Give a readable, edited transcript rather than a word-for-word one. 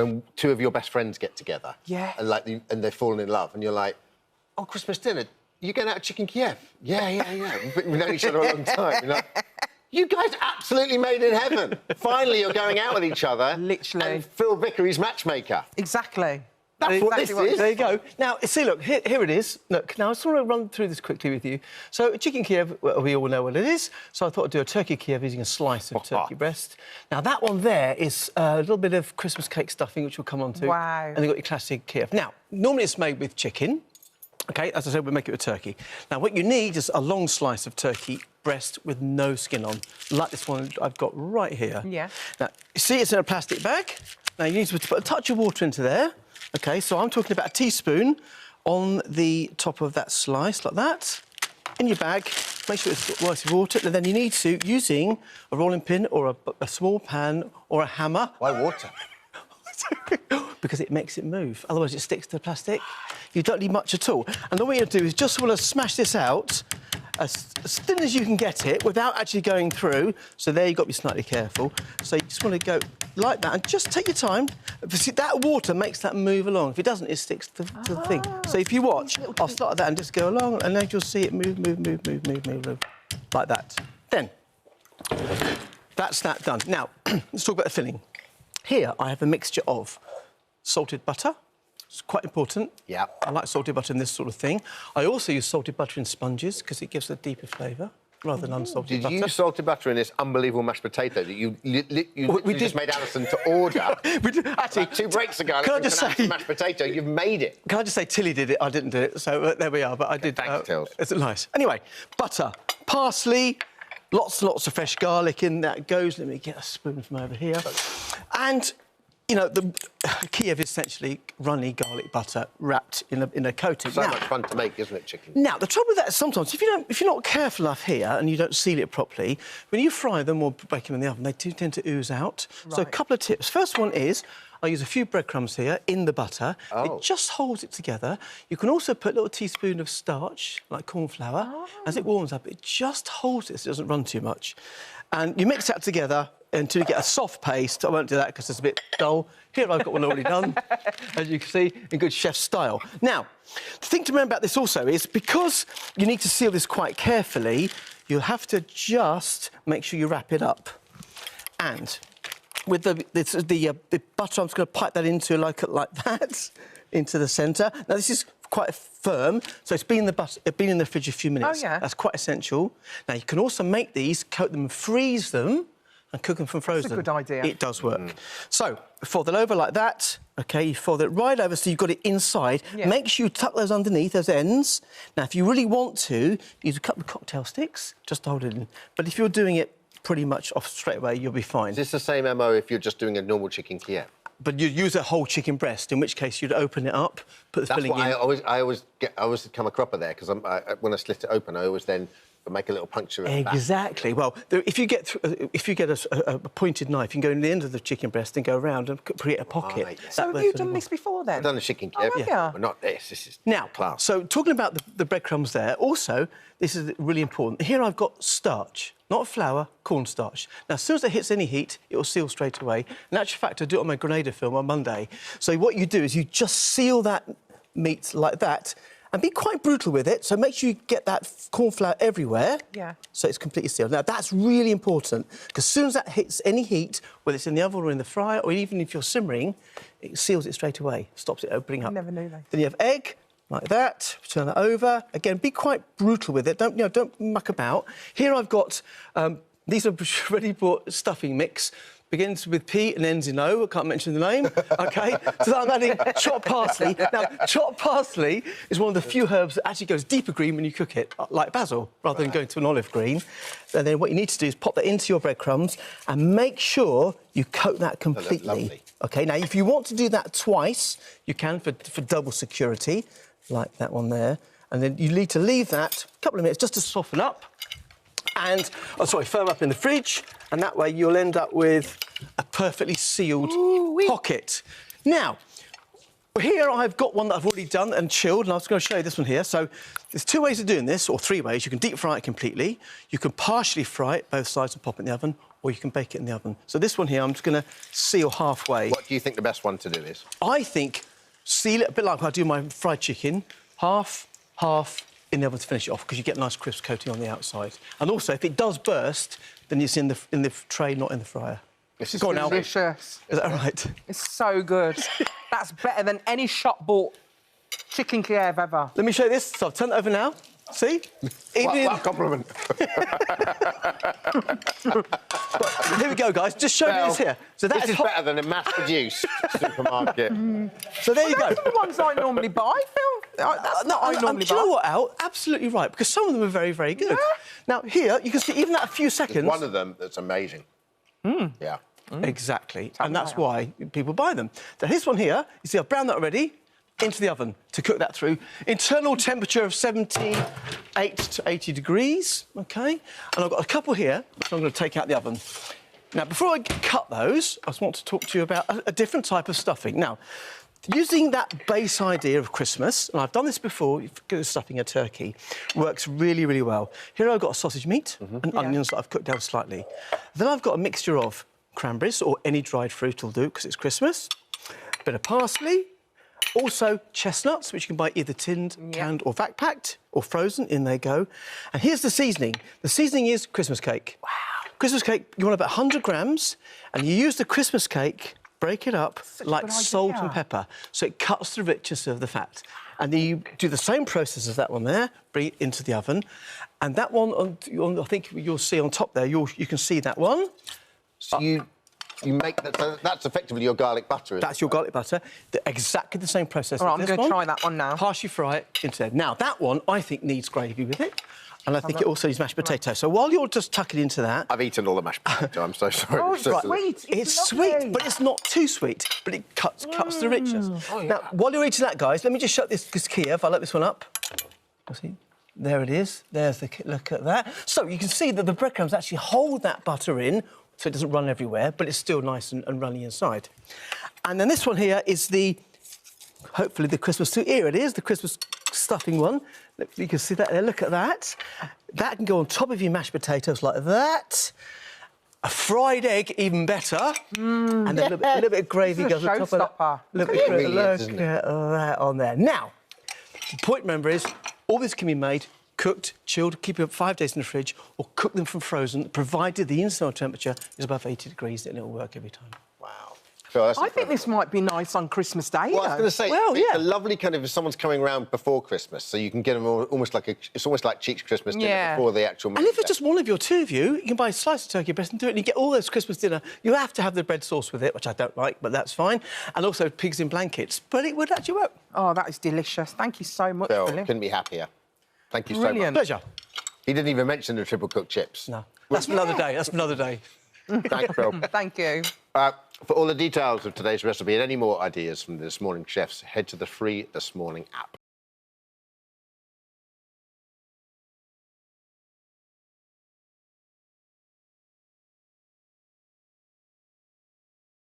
when two of your best friends get together. Yeah. And, like, and they've fallen in love, and you're like, oh, Christmas dinner, you going out to Chicken Kiev? Yeah. We've known each other a long time. You're like, you guys absolutely made in heaven. Finally, you're going out with each other. Literally. And Phil Vickery's matchmaker. Exactly. That's what this is. There you go. Now, see, look, here it is. Look, now I just want to run through this quickly with you. So, Chicken Kiev, well, we all know what it is. So I thought I'd do a turkey Kiev using a slice of turkey breast. Now, that one there is a little bit of Christmas cake stuffing, which we'll come on to. Wow. And you've got your classic Kiev. Now, normally it's made with chicken. OK, as I said, we'll make it with turkey. Now, what you need is a long slice of turkey breast with no skin on, like this one I've got right here. Yeah. Now, you see it's in a plastic bag. Now, you need to put a touch of water into there. OK, so I'm talking about a teaspoon on the top of that slice, like that, in your bag. Make sure it's works with water. And then you need to, using a rolling pin or a small pan or a hammer... Why water? Because it makes it move. Otherwise, it sticks to the plastic. You don't need much at all. And all you're going to do is just want to smash this out as thin as you can get it without actually going through. So there, you've got to be slightly careful. So you just want to go like that and just take your time. See, that water makes that move along. If it doesn't, it sticks to the thing. So if you watch, I'll start at that and just go along, and then you'll see it move, like that. Then, that's that done. Now, let's talk about the filling. Here, I have a mixture of salted butter. It's quite important. Yeah. I like salted butter in this sort of thing. I also use salted butter in sponges because it gives a deeper flavour rather than unsalted butter. Did you use salted butter in this unbelievable mashed potato that you just made Alison to order? We did, actually, like 2 breaks ago. Can I just say... mashed potato, you've made it. Can I just say Tilly did it, I didn't do it, so there we are, but I did... Thanks, Tills. It's nice. Anyway, butter, parsley, lots and lots of fresh garlic in that goes. Let me get a spoon from over here. And... You know, the Kiev is essentially runny garlic butter wrapped in a coating. So much fun to make, isn't it, chicken? Now, the trouble with that is sometimes, if you're not careful enough here and you don't seal it properly, when you fry them or bake them in the oven, they do tend to ooze out. Right. So a couple of tips. First one is, I use a few breadcrumbs here in the butter. Oh. It just holds it together. You can also put a little teaspoon of starch, like corn flour. Oh. As it warms up, it just holds it so it doesn't run too much. And you mix that together until you get a soft paste. I won't do that because it's a bit dull. Here I've got one already done, as you can see, in good chef style. Now, the thing to remember about this also is because you need to seal this quite carefully, you'll have to just make sure you wrap it up. And with the butter, I'm just going to pipe that into like that, into the centre. Now, this is quite firm, so it's been in the fridge a few minutes. Oh, yeah. That's quite essential. Now, you can also make these, coat them and freeze them, and cook them from frozen. That's a good idea. It does work. So, fold it over like that. OK, you fold it right over so you've got it inside. Yeah. Make sure you tuck those underneath, those ends. Now, if you really want to, use a couple of cocktail sticks just to hold it in. But if you're doing it pretty much off straight away, you'll be fine. Is this the same MO if you're just doing a normal chicken Kiev? But you'd use a whole chicken breast, in which case you'd open it up, put the filling in. I always come a cropper there, because when I slit it open, I always then make a little puncture in the back. Exactly. Well, if you get a pointed knife, you can go in the end of the chicken breast and go around and create a pocket. Right, yeah. So have you done this before, then? I've done a chicken Kiev, but not this. This is now, class. So talking about the breadcrumbs there, also, this is really important. Here I've got starch, not flour, cornstarch. Now, as soon as it hits any heat, it will seal straight away. In actual fact, I do it on my Grenada film on Monday. So what you do is you just seal that meat like that, and be quite brutal with it, so make sure you get that corn flour everywhere. Yeah. So it's completely sealed. Now, that's really important, because as soon as that hits any heat, whether it's in the oven or in the fryer, or even if you're simmering, it seals it straight away, stops it opening up. I never knew that. Then you have egg, like that, turn that over. Again, be quite brutal with it, don't muck about. Here I've got, these are ready bought stuffing mix. Begins with P and ends in O. I can't mention the name, OK? So I'm adding chopped parsley. Now, chopped parsley is one of the few herbs that actually goes deeper green when you cook it, like basil, rather than going to an olive green. And then what you need to do is pop that into your breadcrumbs and make sure you coat that completely. Oh, lovely. OK, now, if you want to do that twice, you can for double security, like that one there. And then you need to leave that a couple of minutes just to soften up. And, firm up in the fridge, and that way you'll end up with a perfectly sealed pocket. Now, here I've got one that I've already done and chilled, and I was going to show you this one here. So there's 2 ways of doing this, or 3 ways. You can deep fry it completely, you can partially fry it, both sides, and pop it in the oven, or you can bake it in the oven. So this one here, I'm just going to seal halfway. What do you think the best one to do is? I think seal it a bit like I do my fried chicken, half in the oven to finish it off, because you get a nice crisp coating on the outside. And also, if it does burst, then it's in the tray, not in the fryer. This is Go on, Al. Delicious. Is that right? It's so good. That's better than any shop-bought chicken Kiev ever. Let me show you this. So I've turned it over now. See? What a compliment. Here we go, guys. Just show me this here. So This is better than a mass-produced supermarket. So there you go. Those are the ones I normally buy, Phil. That's not I normally do buy. you know what, Al? Absolutely right, because some of them are very, very good. Yeah. Now, here, you can see even at a few seconds... One of them that's amazing. Yeah. Exactly, and that's why people buy them. Now, here's one here. You see, I've browned that already. Into the oven to cook that through. Internal temperature of 78 to 80 degrees, OK? And I've got a couple here, which I'm going to take out the oven. Now, before I cut those, I just want to talk to you about a different type of stuffing. Now, using that base idea of Christmas, and I've done this before, stuffing a turkey, works really, really well. Here I've got a sausage meat and onions that I've cooked down slightly. Then I've got a mixture of cranberries, or any dried fruit will do, because it's Christmas, a bit of parsley, also chestnuts, which you can buy either tinned, canned or vac-packed, or frozen. In they go. And here's the seasoning. The seasoning is Christmas cake. Wow. Christmas cake, you want about 100 grams, and you use the Christmas cake, break it up like salt and pepper, so it cuts the richness of the fat. And then you do the same process as that one there, bring it into the oven. And that one, I think you'll see on top there, you can see that one. So you make that, so that's effectively your garlic butter, isn't That's your garlic butter. Exactly the same process. All right, as I'm this going to one. try that one now. Partially fry it into there. Now, that one, I think, needs gravy with it. And I think it also needs mashed potato. So while you're just tucking into that... I've eaten all the mashed potato, I'm so sorry. Oh, it's sweet. It's sweet, but it's not too sweet. But it cuts the richness. Oh, yeah. Now, while you're eating that, guys, let me just shut this Kiev. I'll let this one up. You'll see. There it is. There's the... Look at that. So you can see that the breadcrumbs actually hold that butter in, so it doesn't run everywhere, but it's still nice and runny inside. And then this one here is hopefully the Christmas... Here it is, the Christmas stuffing one. You can see that there, look at that. That can go on top of your mashed potatoes like that. A fried egg, even better. And a little bit of gravy goes on top of that. Look at that on there. Now, the point, remember, is all this can be made cooked, chilled, keep it 5 days in the fridge, or cook them from frozen, provided the internal temperature is above 80 degrees, then it'll work every time. Wow. So I think this might be nice on Christmas Day. Well, I was going to say, well, it's a lovely kind of if someone's coming around before Christmas, so you can get them almost like it's almost like Cheeks Christmas dinner before the actual meal. And if it's just one of you or two of you, you can buy a slice of turkey breast and do it, and you get all those Christmas dinner. You have to have the bread sauce with it, which I don't like, but that's fine. And also pigs in blankets, but it would actually work. Oh, that is delicious. Thank you so much, Phil, Phillip. couldn't be happier. Thank you so Brilliant. much. Pleasure. He didn't even mention the triple cooked chips. No. That's for another day. That's for another day. Thanks, Phil. Thank you. For all the details of today's recipe and any more ideas from the This Morning chefs, head to the free This Morning app.